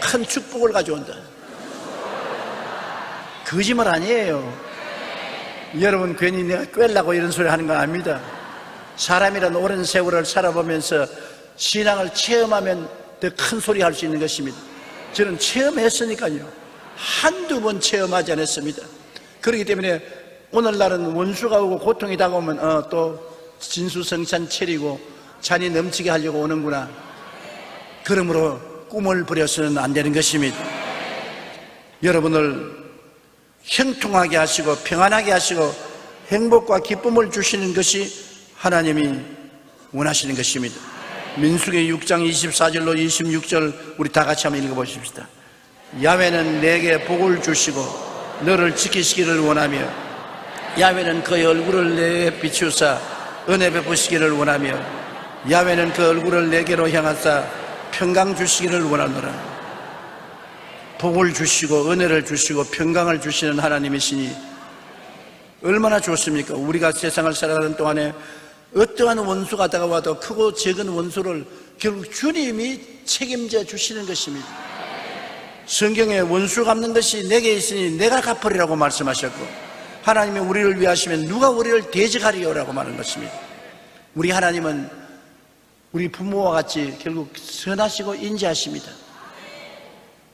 큰 축복을 가져온다. 거짓말 아니에요. 여러분, 괜히 내가 꿰려고 이런 소리 하는 거 아닙니다. 사람이란 오랜 세월을 살아보면서 신앙을 체험하면 더 큰 소리 할 수 있는 것입니다. 저는 체험했으니까요. 한두 번 체험하지 않았습니다. 그렇기 때문에 오늘날은 원수가 오고 고통이 다가오면 또 진수성찬 차리고 잔이 넘치게 하려고 오는구나. 그러므로 꿈을 버려서는 안 되는 것입니다. 여러분을 형통하게 하시고 평안하게 하시고 행복과 기쁨을 주시는 것이 하나님이 원하시는 것입니다. 민수기 6장 24절로 26절 우리 다 같이 한번 읽어보십시다. 야훼는 내게 복을 주시고 너를 지키시기를 원하며 야훼는 그의 얼굴을 내게 비추사 은혜 베푸시기를 원하며 야훼는 그 얼굴을 내게로 향하사 평강 주시기를 원하노라. 복을 주시고 은혜를 주시고 평강을 주시는 하나님이시니 얼마나 좋습니까? 우리가 세상을 살아가는 동안에 어떠한 원수가 다가와도 크고 작은 원수를 결국 주님이 책임져 주시는 것입니다. 성경에 원수 갚는 것이 내게 있으니 내가 갚으리라고 말씀하셨고 하나님이 우리를 위하시면 누가 우리를 대적하리요라고 말하는 것입니다. 우리 하나님은 우리 부모와 같이 결국 선하시고 인자하십니다.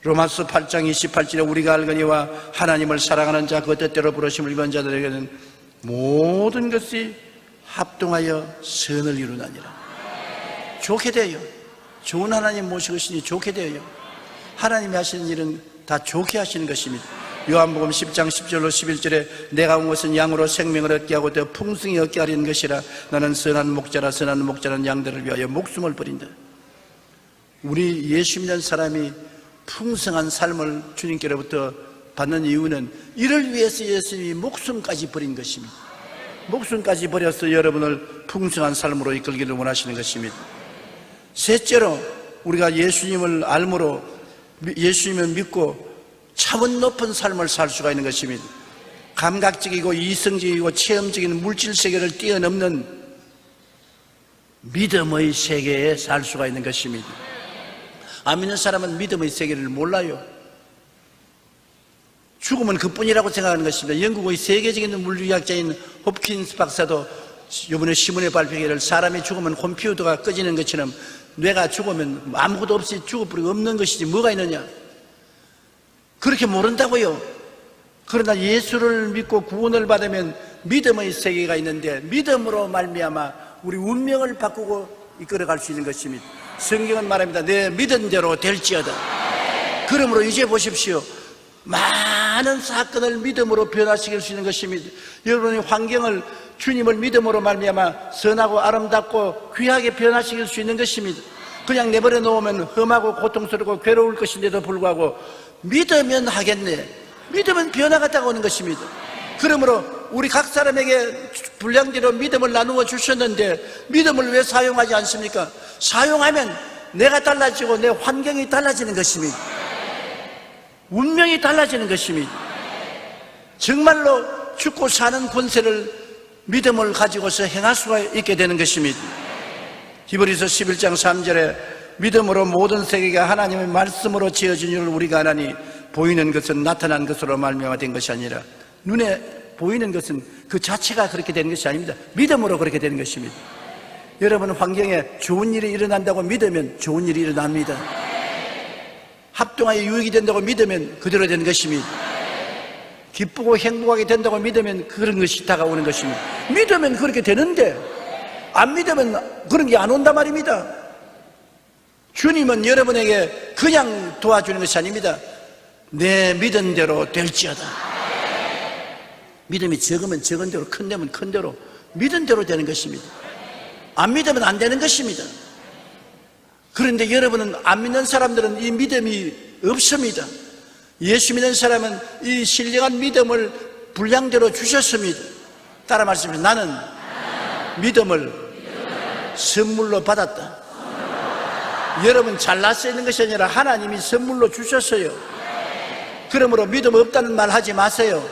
로마서 8장 28절에 우리가 알거니와 하나님을 사랑하는 자 그 뜻대로 부르심을 입은 자들에게는 모든 것이 합동하여 선을 이루나니라. 좋게 돼요. 좋은 하나님 모시고 있으니 좋게 돼요. 하나님이 하시는 일은 다 좋게 하시는 것입니다. 요한복음 10장 10절로 11절에 내가 온 것은 양으로 생명을 얻게 하고 더 풍성히 얻게 하려는 것이라. 나는 선한 목자라. 선한 목자는 양들을 위하여 목숨을 버린다. 우리 예수 믿는 사람이 풍성한 삶을 주님께로부터 받는 이유는 이를 위해서 예수님이 목숨까지 버린 것입니다. 목숨까지 버려서 여러분을 풍성한 삶으로 이끌기를 원하시는 것입니다. 셋째로 우리가 예수님을 알므로 예수님을 믿고 차원 높은 삶을 살 수가 있는 것입니다. 감각적이고 이성적이고 체험적인 물질 세계를 뛰어넘는 믿음의 세계에 살 수가 있는 것입니다. 안 믿는 사람은 믿음의 세계를 몰라요. 죽음은 그뿐이라고 생각하는 것입니다. 영국의 세계적인 물리학자인 홉킨스 박사도 이번에 신문에 발표하기를 사람이 죽으면 컴퓨터가 꺼지는 것처럼 뇌가 죽으면 아무것도 없이 죽어버리고 없는 것이지 뭐가 있느냐, 그렇게 모른다고요. 그러나 예수를 믿고 구원을 받으면 믿음의 세계가 있는데 믿음으로 말미암아 우리 운명을 바꾸고 이끌어갈 수 있는 것입니다. 성경은 말합니다. 내 믿은 대로 될지어다. 그러므로 이제 보십시오. 많은 많은 사건을 믿음으로 변화시킬 수 있는 것입니다. 여러분의 환경을 주님을 믿음으로 말미암아 선하고 아름답고 귀하게 변화시킬 수 있는 것입니다. 그냥 내버려 놓으면 험하고 고통스럽고 괴로울 것인데도 불구하고 믿으면 하겠네, 믿으면 변화가 다가오는 것입니다. 그러므로 우리 각 사람에게 분량대로 믿음을 나누어 주셨는데 믿음을 왜 사용하지 않습니까? 사용하면 내가 달라지고 내 환경이 달라지는 것입니다. 운명이 달라지는 것입니다. 정말로 죽고 사는 권세를 믿음을 가지고서 행할 수가 있게 되는 것입니다. 히브리서 11장 3절에 믿음으로 모든 세계가 하나님의 말씀으로 지어진 줄 우리가 아나니 보이는 것은 나타난 것으로 말미암아 된 것이 아니라, 눈에 보이는 것은 그 자체가 그렇게 되는 것이 아닙니다. 믿음으로 그렇게 되는 것입니다. 여러분 환경에 좋은 일이 일어난다고 믿으면 좋은 일이 일어납니다. 합동하여 유익이 된다고 믿으면 그대로 되는 것입니다. 기쁘고 행복하게 된다고 믿으면 그런 것이 다가오는 것입니다. 믿으면 그렇게 되는데 안 믿으면 그런 게 안 온단 말입니다. 주님은 여러분에게 그냥 도와주는 것이 아닙니다. 내 믿은 대로 될지어다. 믿음이 적으면 적은 대로, 큰 데면 큰 대로, 믿은 대로 되는 것입니다. 안 믿으면 안 되는 것입니다. 그런데 여러분은, 안 믿는 사람들은 이 믿음이 없습니다. 예수 믿는 사람은 이 신령한 믿음을 분량대로 주셨습니다. 따라 말씀하십시오. 나는 믿음을 선물로 받았다. 여러분 잘나서 있는 것이 아니라 하나님이 선물로 주셨어요. 그러므로 믿음 없다는 말 하지 마세요.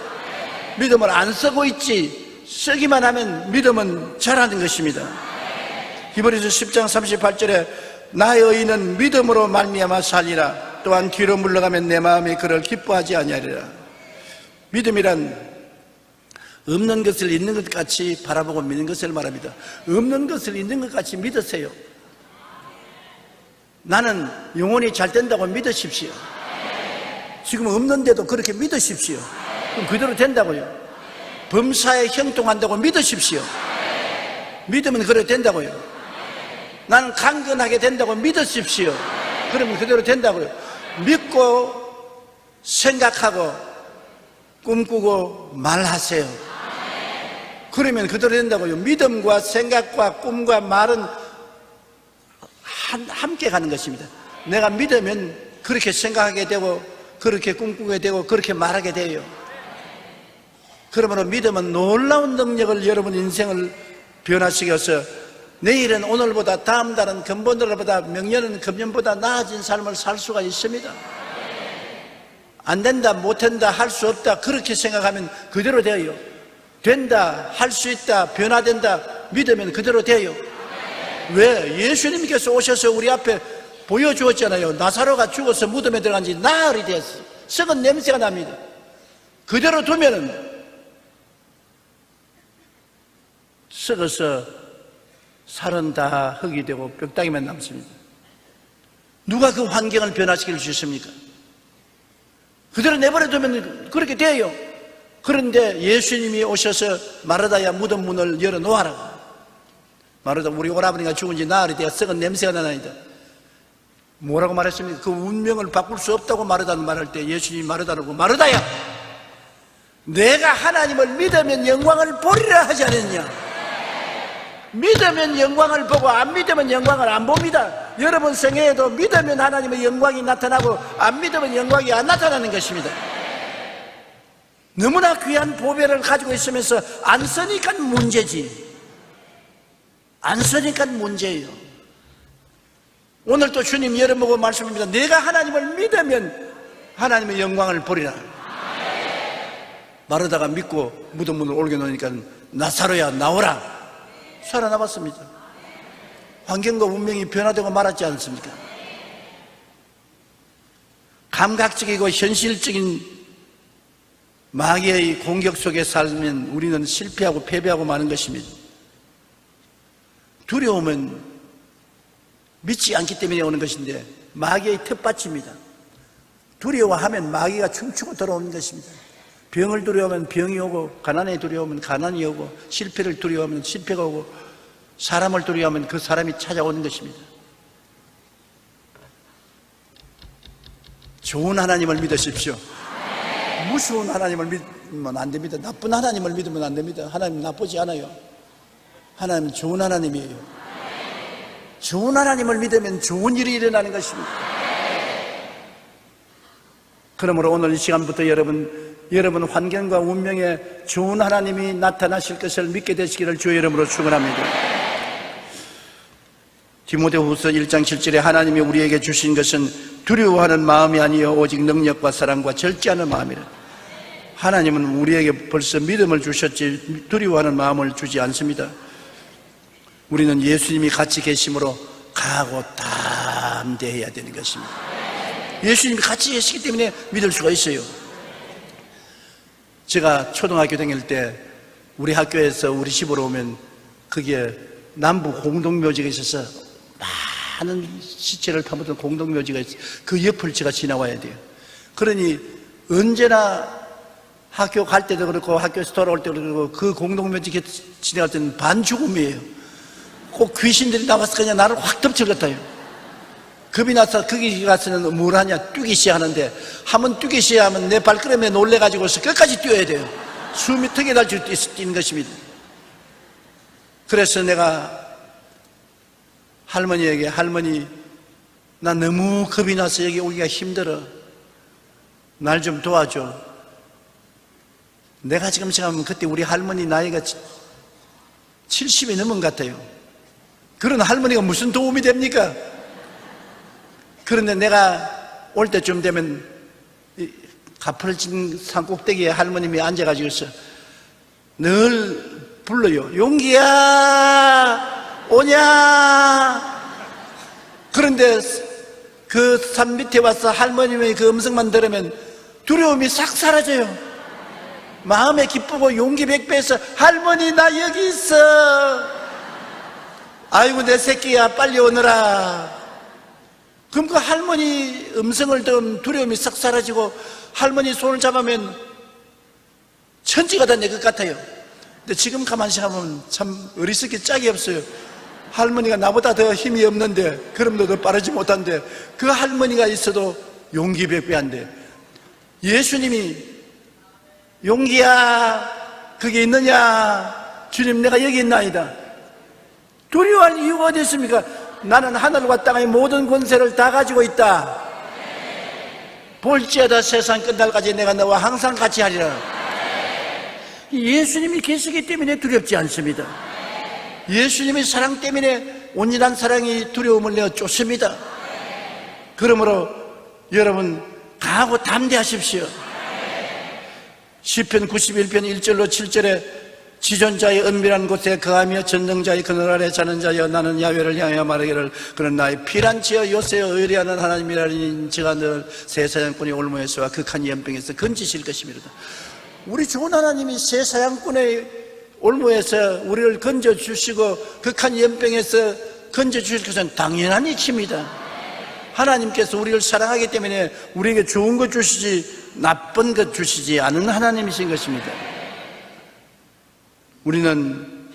믿음을 안 쓰고 있지, 쓰기만 하면 믿음은 잘하는 것입니다. 히브리서 10장 38절에 나의 의인은 믿음으로 말미암아 살리라. 또한 뒤로 물러가면 내 마음이 그를 기뻐하지 아니하리라. 믿음이란 없는 것을 있는 것 같이 바라보고 믿는 것을 말합니다. 없는 것을 있는 것 같이 믿으세요. 나는 영혼이 잘 된다고 믿으십시오. 지금 없는데도 그렇게 믿으십시오. 그럼 그대로 된다고요. 범사에 형통한다고 믿으십시오. 믿으면 그래 된다고요. 나는 강건하게 된다고 믿으십시오. 그러면 그대로 된다고요. 믿고 생각하고 꿈꾸고 말하세요. 그러면 그대로 된다고요. 믿음과 생각과 꿈과 말은 함께 가는 것입니다. 내가 믿으면 그렇게 생각하게 되고 그렇게 꿈꾸게 되고 그렇게 말하게 돼요. 그러므로 믿음은 놀라운 능력을 여러분 인생을 변화시켜서 내일은 오늘보다, 다음 달은 근본으로보다, 명년은 금년보다 나아진 삶을 살 수가 있습니다. 안 된다, 못한다, 할 수 없다 그렇게 생각하면 그대로 돼요. 된다, 할 수 있다, 변화된다 믿으면 그대로 돼요. 왜? 예수님께서 오셔서 우리 앞에 보여주었잖아요. 나사로가 죽어서 무덤에 들어간 지 나흘이 됐어. 썩은 냄새가 납니다. 그대로 두면은 썩어서 살은 다 흙이 되고 뼈다귀만 남습니다. 누가 그 환경을 변화시킬 수 있습니까? 그대로 내버려 두면 그렇게 돼요. 그런데 예수님이 오셔서 마르다야 무덤 문을 열어놓아라. 마르다, 우리 오라버니가 죽은 지 나흘이 되어 썩은 냄새가 나나이다. 뭐라고 말했습니까? 그 운명을 바꿀 수 없다고 마르다는 말할 때 예수님이 마르다라고, 마르다야 내가 하나님을 믿으면 영광을 보리라 하지 않았냐? 믿으면 영광을 보고 안 믿으면 영광을 안 봅니다. 여러분 생애에도 믿으면 하나님의 영광이 나타나고 안 믿으면 영광이 안 나타나는 것입니다. 너무나 귀한 보배를 가지고 있으면서 안 쓰니까 문제지. 안 쓰니까 문제예요. 오늘 또 주님 여러분보고 말씀합니다. 내가 하나님을 믿으면 하나님의 영광을 보리라. 마르다가 믿고 무덤 문을 올겨놓으니까 나사로야 나오라. 살아남았습니다. 환경과 운명이 변화되고 말았지 않습니까? 감각적이고 현실적인 마귀의 공격 속에 살면 우리는 실패하고 패배하고 마는 것입니다. 두려움은 믿지 않기 때문에 오는 것인데 마귀의 텃밭입니다. 두려워하면 마귀가 춤추고 들어오는 것입니다. 병을 두려워하면 병이 오고, 가난에 두려워하면 가난이 오고, 실패를 두려워하면 실패가 오고, 사람을 두려워하면 그 사람이 찾아오는 것입니다. 좋은 하나님을 믿으십시오. 무서운 하나님을 믿으면 안 됩니다. 나쁜 하나님을 믿으면 안 됩니다. 하나님 나쁘지 않아요. 하나님은 좋은 하나님이에요. 좋은 하나님을 믿으면 좋은 일이 일어나는 것입니다. 그러므로 오늘 이 시간부터 여러분 환경과 운명에 좋은 하나님이 나타나실 것을 믿게 되시기를 주의 이름으로 축원합니다. 디모데후서 1장 7절에 하나님이 우리에게 주신 것은 두려워하는 마음이 아니요 오직 능력과 사랑과 절제하는 마음이라. 하나님은 우리에게 벌써 믿음을 주셨지 두려워하는 마음을 주지 않습니다. 우리는 예수님이 같이 계심으로 강하고 담대해야 되는 것입니다. 예수님이 같이 계시기 때문에 믿을 수가 있어요. 제가 초등학교 다닐 때 우리 학교에서 우리 집으로 오면 거기에 남부 공동묘지가 있어서 많은 시체를 파묻은 공동묘지가 있어요. 그 옆을 제가 지나와야 돼요. 그러니 언제나 학교 갈 때도 그렇고 학교에서 돌아올 때도 그렇고 그 공동묘지 지나갈 때는 반죽음이에요. 꼭 귀신들이 나와서 그냥 나를 확 덮쳐갔다요. 겁이 나서 거기 가서는 뭘 하냐, 뛰기 시작하는데 한번 뛰기 시작하면 내 발걸음에 놀래가지고서 끝까지 뛰어야 돼요. 숨이 턱에 달쳐 뛰는 것입니다. 그래서 내가 할머니에게 할머니 나 너무 겁이 나서 여기 오기가 힘들어. 날 좀 도와줘. 내가 지금 생각하면 그때 우리 할머니 나이가 70이 넘은 것 같아요. 그런 할머니가 무슨 도움이 됩니까? 그런데 내가 올 때쯤 되면 가풀진 산꼭대기에 할머님이 앉아가지고서 늘 불러요. 용기야 오냐. 그런데 그 산 밑에 와서 할머님의 그 음성만 들으면 두려움이 싹 사라져요. 마음에 기쁘고 용기 백배해서 할머니 나 여기 있어. 아이고 내 새끼야 빨리 오너라. 그럼 그 할머니 음성을 들으면 두려움이 싹 사라지고 할머니 손을 잡으면 천지가 다 내 것 같아요. 근데 지금 가만히 생각하면 참 어리석기 짝이 없어요. 할머니가 나보다 더 힘이 없는데 걸음도 더 빠르지 못한데 그 할머니가 있어도 용기 백배한데 예수님이 용기야 거기 있느냐. 주님 내가 여기 있나이다. 두려워할 이유가 어디 있습니까? 나는 하늘과 땅의 모든 권세를 다 가지고 있다. 볼지어다 세상 끝날까지 내가 너와 항상 같이 하리라. 예수님이 계시기 때문에 두렵지 않습니다. 예수님의 사랑 때문에 온전한 사랑이 두려움을 내어 쫓습니다. 그러므로 여러분 강하고 담대하십시오. 시편 91편 1절로 7절에 지존자의 은밀한 곳에 거하며 전능자의 그늘 아래 자는 자여 나는 야훼를 향하여 말하기를 그는 나의 피난처여 요새여 의리하는 하나님이라니 저가 늘 새 사냥꾼의 올무에서와 극한 연병에서 건지실 것입니다. 우리 좋은 하나님이 새 사냥꾼의 올무에서 우리를 건져주시고 극한 연병에서 건져주실 것은 당연한 이치입니다. 하나님께서 우리를 사랑하기 때문에 우리에게 좋은 것 주시지 나쁜 것 주시지 않은 하나님이신 것입니다. 우리는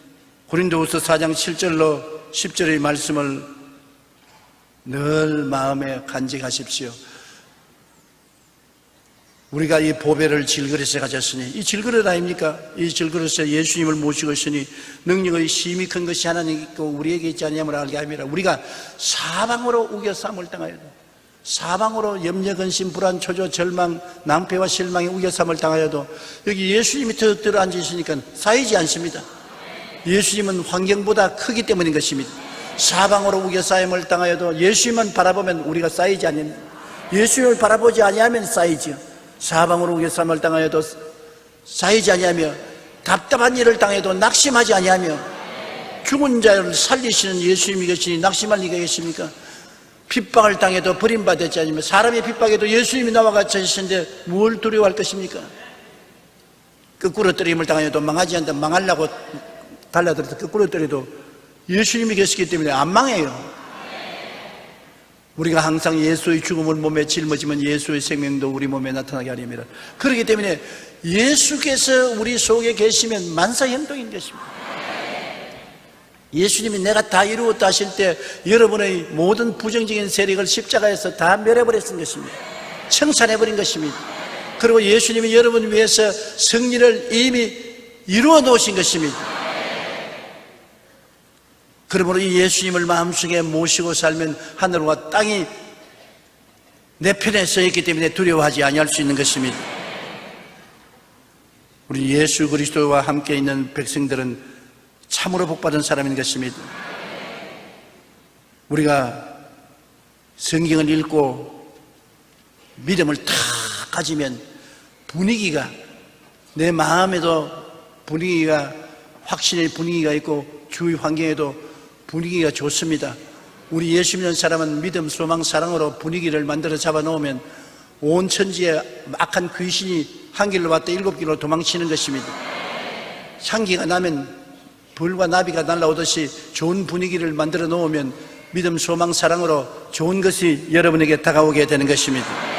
고린도후서 4장 7절로 10절의 말씀을 늘 마음에 간직하십시오. 우리가 이 보배를 질그릇에 가졌으니 이 질그릇 아닙니까? 이 질그릇에 예수님을 모시고 있으니 능력의 심히 큰 것이 하나님 있고 우리에게 있지 아니함을 알게 함이라. 우리가 사방으로 우겨 싸움을 당하여도 사방으로 염려, 근심, 불안, 초조, 절망, 낭패와 실망에 우겨 싸움을 당하여도 여기 예수님이 더 들어앉으시니까 쌓이지 않습니다. 예수님은 환경보다 크기 때문인 것입니다. 사방으로 우겨 싸움을 당하여도 예수님만 바라보면 우리가 쌓이지 않습니다. 예수님을 바라보지 아니하면 쌓이지요. 사방으로 우겨 싸움을 당하여도 쌓이지 아니하며 답답한 일을 당해도 낙심하지 아니하며 죽은 자를 살리시는 예수님이 계시니 낙심할 리가 계십니까? 핍박을 당해도 버림받았지 않으면 사람의 핍박에도 예수님이 나와 같이 하시는데 뭘 두려워할 것입니까? 거꾸로 떨림을 당해도 망하지 않는다. 망하려고 달라들어도 거꾸로 떨어도 예수님이 계시기 때문에 안 망해요. 우리가 항상 예수의 죽음을 몸에 짊어지면 예수의 생명도 우리 몸에 나타나게 하리라. 그렇기 때문에 예수께서 우리 속에 계시면 만사형통인 것입니다. 예수님이 내가 다 이루었다 하실 때 여러분의 모든 부정적인 세력을 십자가에서 다 멸해버렸던 것입니다. 청산해버린 것입니다. 그리고 예수님이 여러분 위해서 승리를 이미 이루어 놓으신 것입니다. 그러므로 이 예수님을 마음속에 모시고 살면 하늘과 땅이 내 편에 서 있기 때문에 두려워하지 아니할 수 있는 것입니다. 우리 예수 그리스도와 함께 있는 백성들은 참으로 복받은 사람인 것입니다. 우리가 성경을 읽고 믿음을 다 가지면 분위기가, 내 마음에도 분위기가, 확신의 분위기가 있고 주위 환경에도 분위기가 좋습니다. 우리 예수 믿는 사람은 믿음, 소망, 사랑으로 분위기를 만들어 잡아놓으면 온 천지에 악한 귀신이 한 길로 왔다 7길로 도망치는 것입니다. 향기가 나면 벌과 나비가 날아오듯이 좋은 분위기를 만들어 놓으면 믿음, 소망, 사랑으로 좋은 것이 여러분에게 다가오게 되는 것입니다.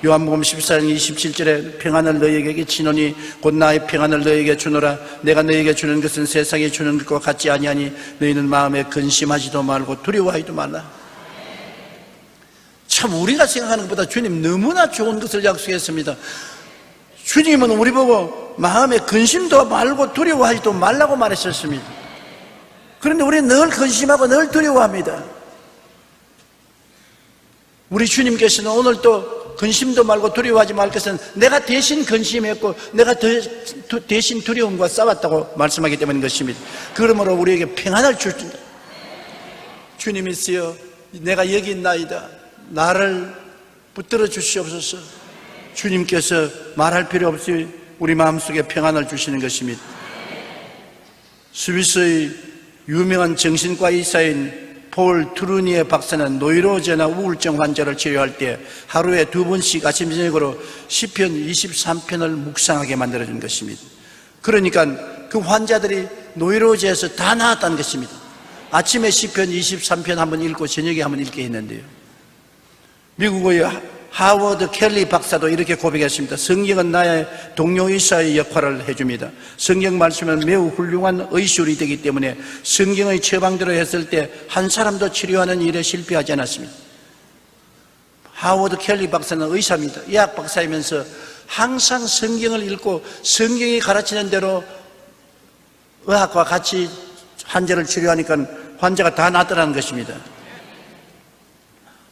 요한복음 14장 27절에 평안을 너희에게 주노니 곧 나의 평안을 너희에게 주노라. 내가 너희에게 주는 것은 세상에 주는 것과 같지 아니하니 너희는 마음에 근심하지도 말고 두려워하지도 말라. 참 우리가 생각하는 것보다 주님 너무나 좋은 것을 약속했습니다. 주님은 우리 보고 마음에 근심도 말고 두려워하지도 말라고 말했었습니다. 그런데 우리는 늘 근심하고 늘 두려워합니다. 우리 주님께서는 오늘 또 근심도 말고 두려워하지 말 것은 내가 대신 근심했고 내가 대신 두려움과 싸웠다고 말씀하기 때문인 것입니다. 그러므로 우리에게 평안을 주신다. 주님이시여 내가 여기 있나이다. 나를 붙들어 주시옵소서. 주님께서 말할 필요 없이 우리 마음속에 평안을 주시는 것입니다. 스위스의 유명한 정신과 의사인 폴 트루니에 박사는 노이로제나 우울증 환자를 치료할 때 하루에 2번씩 아침 저녁으로 시편 23편을 묵상하게 만들어준 것입니다. 그러니까 그 환자들이 노이로제에서 다 나았다는 것입니다. 아침에 시편 23편 한번 읽고 저녁에 한번 읽게 했는데요. 미국의 하워드 켈리 박사도 이렇게 고백했습니다. 성경은 나의 동료 의사의 역할을 해줍니다. 성경 말씀은 매우 훌륭한 의술이 되기 때문에 성경의 처방대로 했을 때 한 사람도 치료하는 일에 실패하지 않았습니다. 하워드 켈리 박사는 의사입니다. 의학 박사이면서 항상 성경을 읽고 성경이 가르치는 대로 의학과 같이 환자를 치료하니까 환자가 다 낫더라는 것입니다.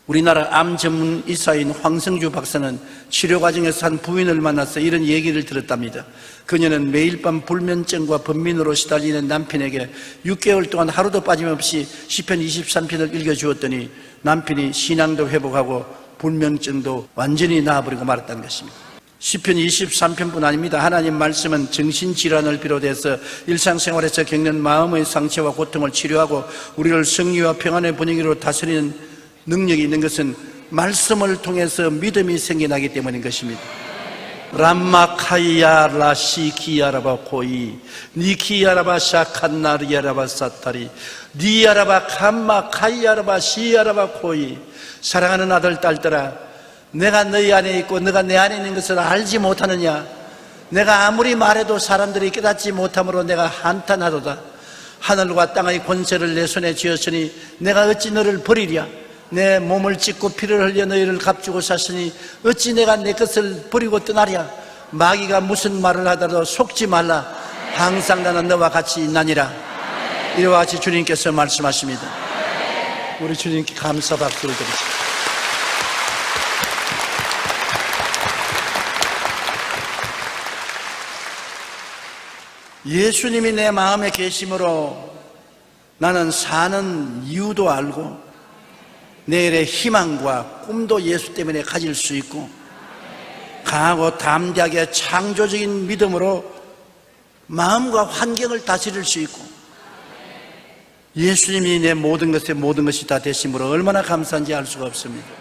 우리나라 암 전문 의사인 황성주 박사는 치료 과정에서 한 부인을 만나서 이런 얘기를 들었답니다. 그녀는 매일 밤 불면증과 번민으로 시달리는 남편에게 6개월 동안 하루도 빠짐없이 시편 23편을 읽어주었더니 남편이 신앙도 회복하고 불면증도 완전히 나아버리고 말았다는 것입니다. 시편 23편뿐 아닙니다. 하나님 말씀은 정신질환을 비롯해서 일상생활에서 겪는 마음의 상처와 고통을 치료하고 우리를 승리와 평안의 분위기로 다스리는 능력이 있는 것은 말씀을 통해서 믿음이 생겨나기 때문인 것입니다. 람마카이야 라시키야라바 코이 니키야라바 샤칸나리야라바 사타리 니야라바 캄마카이야라바 시야라바 코이. 사랑하는 아들 딸들아, 내가 너희 안에 있고 너가 내 안에 있는 것을 알지 못하느냐? 내가 아무리 말해도 사람들이 깨닫지 못함으로 내가 한탄하도다. 하늘과 땅의 권세를 내 손에 쥐었으니 내가 어찌 너를 버리랴? 내 몸을 찢고 피를 흘려 너희를 값주고 샀으니 어찌 내가 내 것을 버리고 떠나랴? 마귀가 무슨 말을 하더라도 속지 말라. 항상 나는 너와 같이 있나니라. 이와 같이 주님께서 말씀하십니다. 우리 주님께 감사 박수를 드리십시오. 예수님이 내 마음에 계심으로 나는 사는 이유도 알고 내일의 희망과 꿈도 예수 때문에 가질 수 있고 강하고 담대하게 창조적인 믿음으로 마음과 환경을 다스릴 수 있고 예수님이 내 모든 것에 모든 것이 다 되심으로 얼마나 감사한지 알 수가 없습니다.